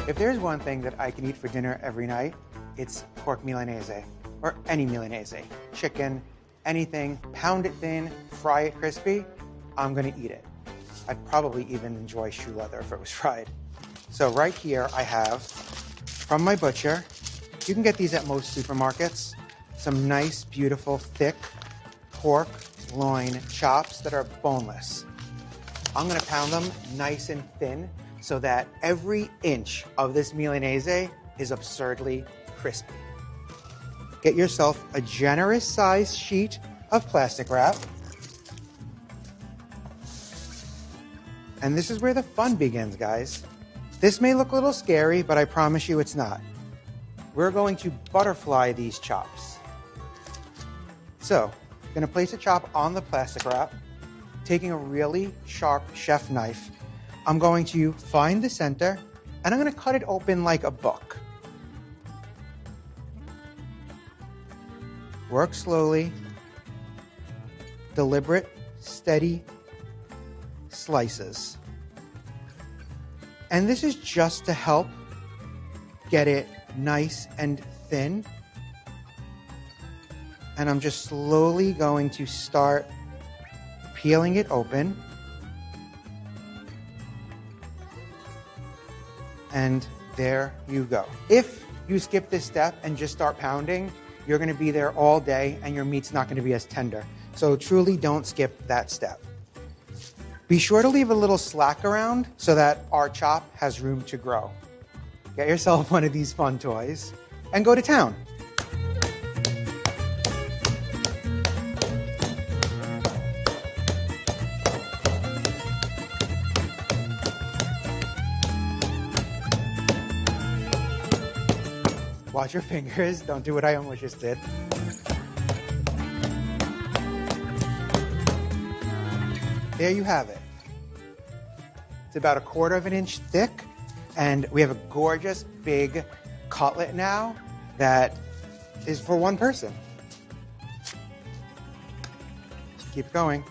If there's one thing that I can eat for dinner every night, it's pork Milanese, or any Milanese. Chicken, anything, pound it thin, fry it crispy, I'm gonna eat it. I'd probably even enjoy shoe leather if it was fried. So right here I have, from my butcher, you can get these at most supermarkets, some nice, beautiful, thick pork loin chops that are boneless. I'm gonna pound them nice and thin so that every inch of this Milanese is absurdly crispy. Get yourself a generous sized sheet of plastic wrap. And this is where the fun begins, guys. This may look a little scary, but I promise you it's not. We're going to butterfly these chops. So, I'm gonna place a chop on the plastic wrap, taking a really sharp chef knife. I'm going to find the center, and I'm gonna cut it open like a book. Work slowly, deliberate, steady slices. And this is just to help get it nice and thin. And I'm just slowly going to start peeling it open. And there you go. If you skip this step and just start pounding, you're gonna be there all day and your meat's not gonna be as tender. So truly don't skip that step. Be sure to leave a little slack around so that our chop has room to grow. Get yourself one of these fun toys and go to town. Watch your fingers, don't do what I almost just did. There you have it. It's about 1/4 inch thick, and we have a gorgeous big cutlet now that is for one person. Keep going.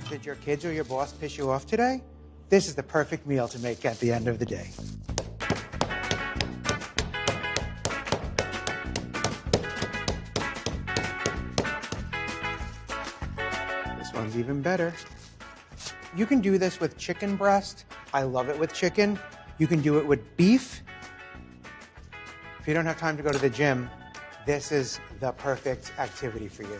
Did your kids or your boss piss you off today? This is the perfect meal to make at the end of the day. This one's even better. You can do this with chicken breast. I love it with chicken. You can do it with beef. If you don't have time to go to the gym, this is the perfect activity for you.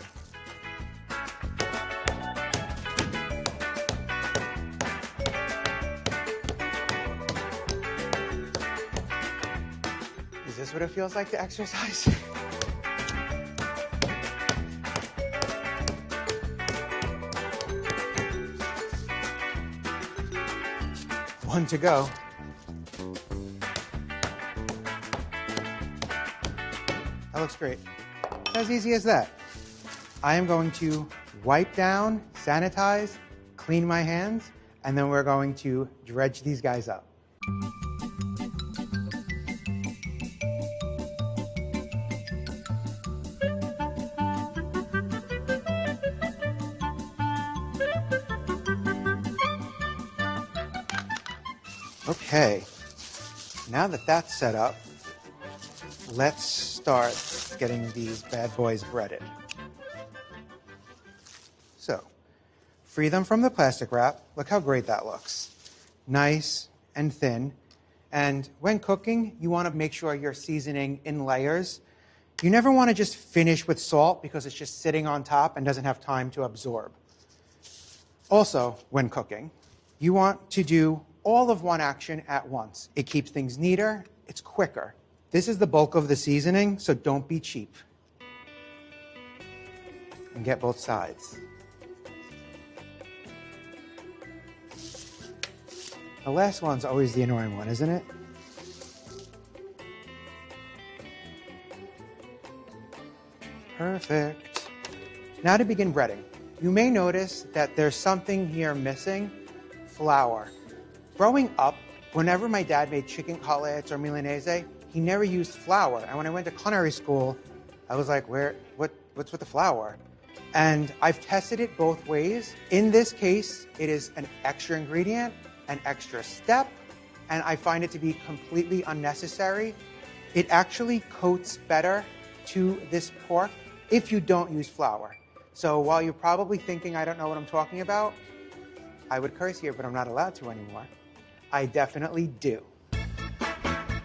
Is this what it feels like to exercise? One to go. That looks great. As easy as that. I am going to wipe down, sanitize, clean my hands, and then we're going to dredge these guys up. Okay, now that that's set up, let's start getting these bad boys breaded. So, free them from the plastic wrap. Look how great that looks. Nice and thin. And when cooking, you want to make sure you're seasoning in layers. You never want to just finish with salt because it's just sitting on top and doesn't have time to absorb. Also, when cooking, you want to do all of one action at once. It keeps things neater, it's quicker. This is the bulk of the seasoning, so don't be cheap. And get both sides. The last one's always the annoying one, isn't it? Perfect. Now to begin breading. You may notice that there's something here missing, flour. Growing up, Whenever my dad made chicken cutlets or Milanese, he never used flour. And when I went to culinary school, I was like, what's with the flour? And I've tested it both ways. In this case, it is an extra ingredient, an extra step, and I find it to be completely unnecessary. It actually coats better to this pork if you don't use flour. So while you're probably thinking I don't know what I'm talking about, I would curse here, but I'm not allowed to anymore. I definitely do.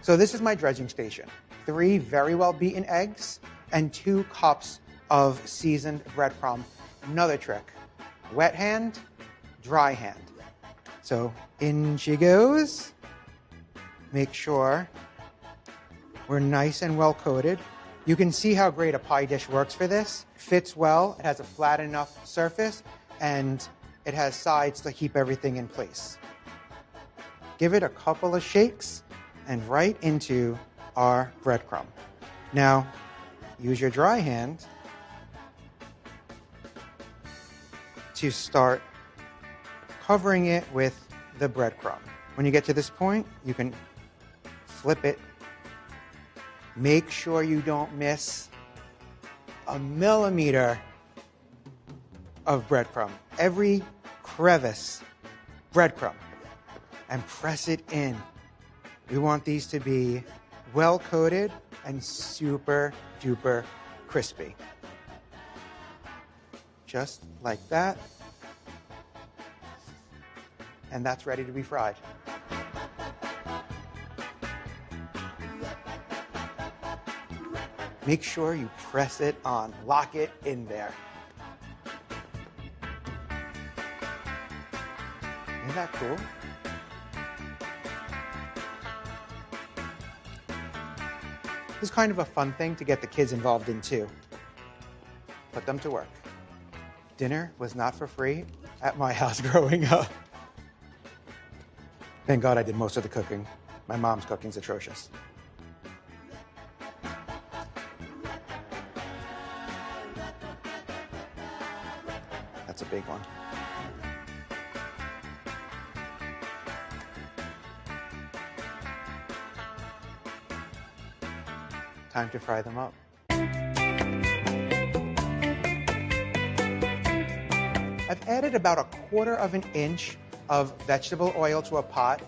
So this is my dredging station. 3 very well beaten eggs and 2 cups of seasoned breadcrumb. Another trick, wet hand, dry hand. So in she goes. Make sure we're nice and well coated. You can see how great a pie dish works for this. Fits well, it has a flat enough surface, and it has sides to keep everything in place. Give it a couple of shakes and right into our breadcrumb. Now, use your dry hand to start covering it with the breadcrumb. When you get to this point, you can flip it. Make sure you don't miss a millimeter of breadcrumb. Every crevice, breadcrumb, and press it in. We want these to be well coated and super duper crispy. Just like that. And that's ready to be fried. Make sure you press it on, lock it in there. Isn't that cool? This is kind of a fun thing to get the kids involved in too. Put them to work. Dinner was not for free at my house growing up. Thank God I did most of the cooking. My mom's cooking's atrocious. That's a big one. Time to fry them up. I've added about 1/4 inch of vegetable oil to a pot.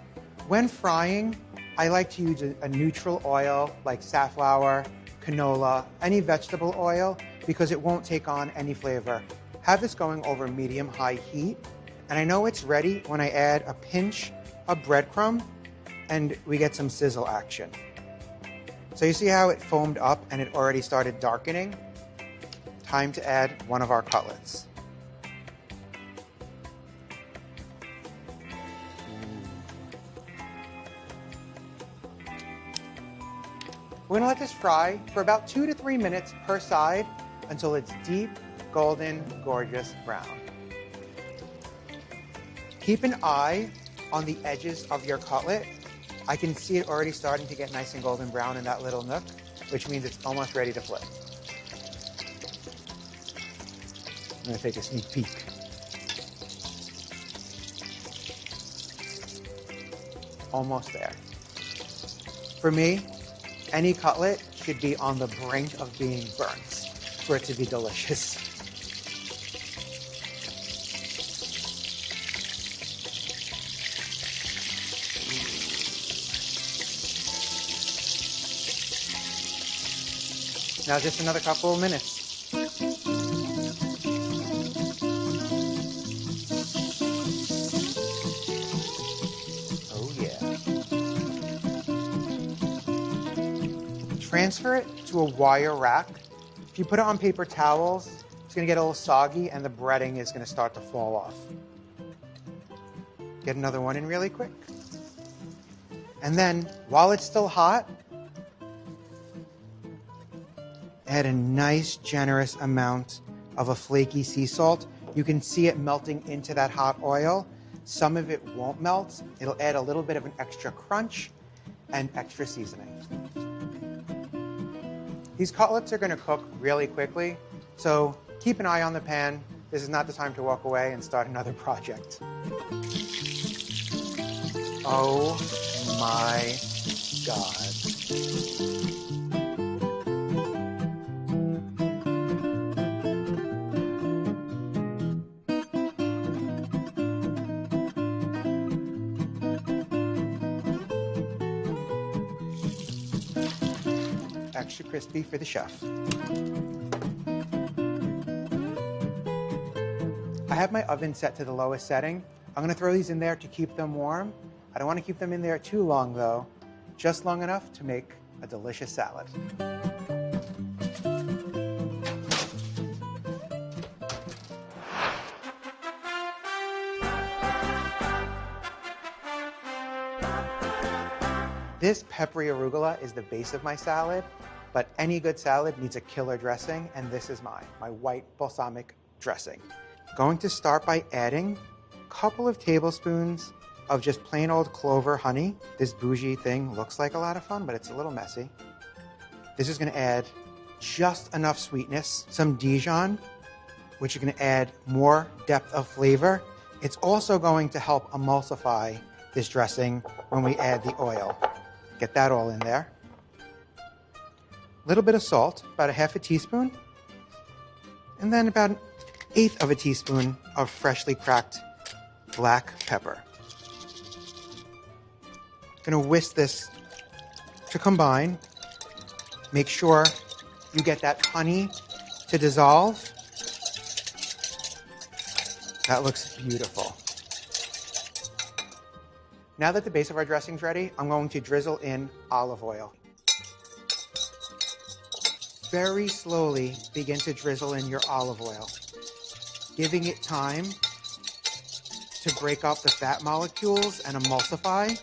When frying, I like to use a neutral oil like safflower, canola, any vegetable oil, because it won't take on any flavor. Have this going over medium-high heat, and I know it's ready when I add a pinch of breadcrumb and we get some sizzle action. So you see how it foamed up and it already started darkening? Time to add one of our cutlets. We're gonna let this fry for about 2 to 3 minutes per side until it's deep, golden, gorgeous brown. Keep an eye on the edges of your cutlet. I can see it already starting to get nice and golden brown in that little nook, which means it's almost ready to flip. I'm gonna take a sneak peek. Almost there. For me, any cutlet should be on the brink of being burnt for it to be delicious. Now just another couple of minutes. Oh yeah. Transfer it to a wire rack. If you put it on paper towels, it's gonna get a little soggy and the breading is gonna start to fall off. Get another one in really quick. And then, while it's still hot, add a nice, generous amount of a flaky sea salt. You can see it melting into that hot oil. Some of it won't melt. It'll add a little bit of an extra crunch and extra seasoning. These cutlets are gonna cook really quickly, so keep an eye on the pan. This is not the time to walk away and start another project. Oh my God. Extra crispy for the chef. I have my oven set to the lowest setting. I'm gonna throw these in there to keep them warm. I don't wanna keep them in there too long though, just long enough to make a delicious salad. This peppery arugula is the base of my salad, but any good salad needs a killer dressing, and this is mine, my white balsamic dressing. Going to start by adding a couple of tablespoons of just plain old clover honey. This bougie thing looks like a lot of fun, but it's a little messy. This is gonna add just enough sweetness, some Dijon, which is gonna add more depth of flavor. It's also going to help emulsify this dressing when we add the oil. Get that all in there. A little bit of salt, about a half a teaspoon. And then about 1/8 of a teaspoon of freshly cracked black pepper. Gonna whisk this to combine. Make sure you get that honey to dissolve. That looks beautiful. Now that the base of our dressing's ready, I'm going to drizzle in olive oil. Very slowly begin to drizzle in your olive oil, giving it time to break up the fat molecules and emulsify.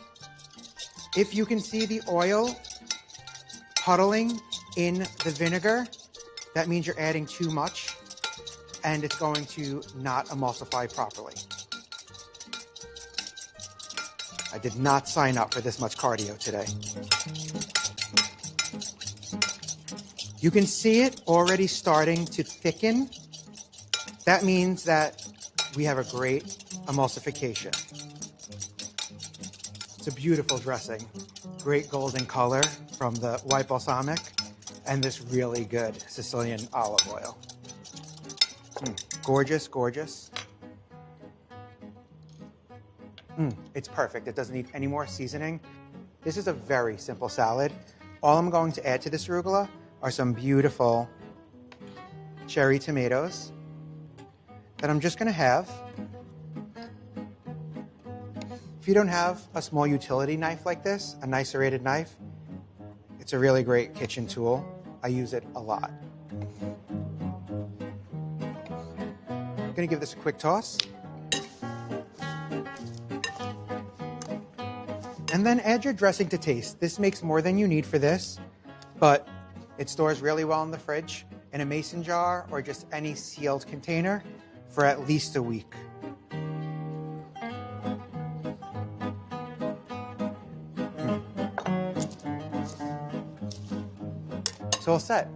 If you can see the oil puddling in the vinegar, that means you're adding too much and it's going to not emulsify properly. I did not sign up for this much cardio today. You can see it already starting to thicken. That means that we have a great emulsification. It's a beautiful dressing. Great golden color from the white balsamic and this really good Sicilian olive oil. Gorgeous, gorgeous. It's perfect. It doesn't need any more seasoning. This is a very simple salad. All I'm going to add to this arugula are some beautiful cherry tomatoes that I'm just going to have. If you don't have a small utility knife like this, a nice serrated knife, it's a really great kitchen tool. I use it a lot. I'm going to give this a quick toss. And then add your dressing to taste. This makes more than you need for this, but it stores really well in the fridge in a mason jar or just any sealed container for at least a week. It's all set.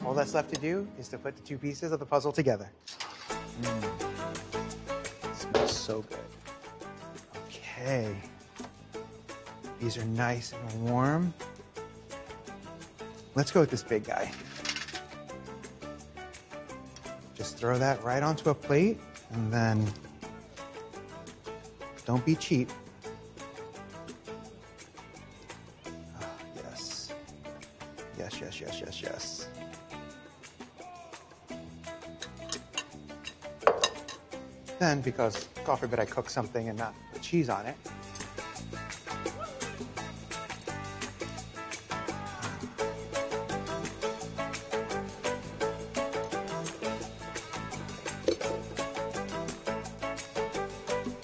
All that's left to do is to put the two pieces of the puzzle together. It smells so good. Okay. These are nice and warm. Let's go with this big guy. Just throw that right onto a plate and then don't be cheap. Oh, yes. Yes, yes, yes, yes, yes. Then, because God forbid I cook something and not put cheese on it,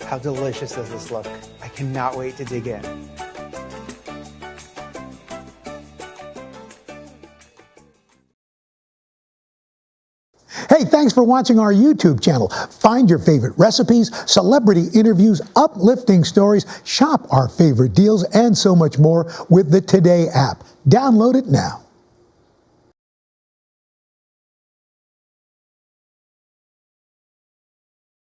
how delicious does this look? I cannot wait to dig in. Hey, thanks for watching our YouTube channel. Find your favorite recipes, celebrity interviews, uplifting stories, shop our favorite deals, and so much more with the Today app. Download it now.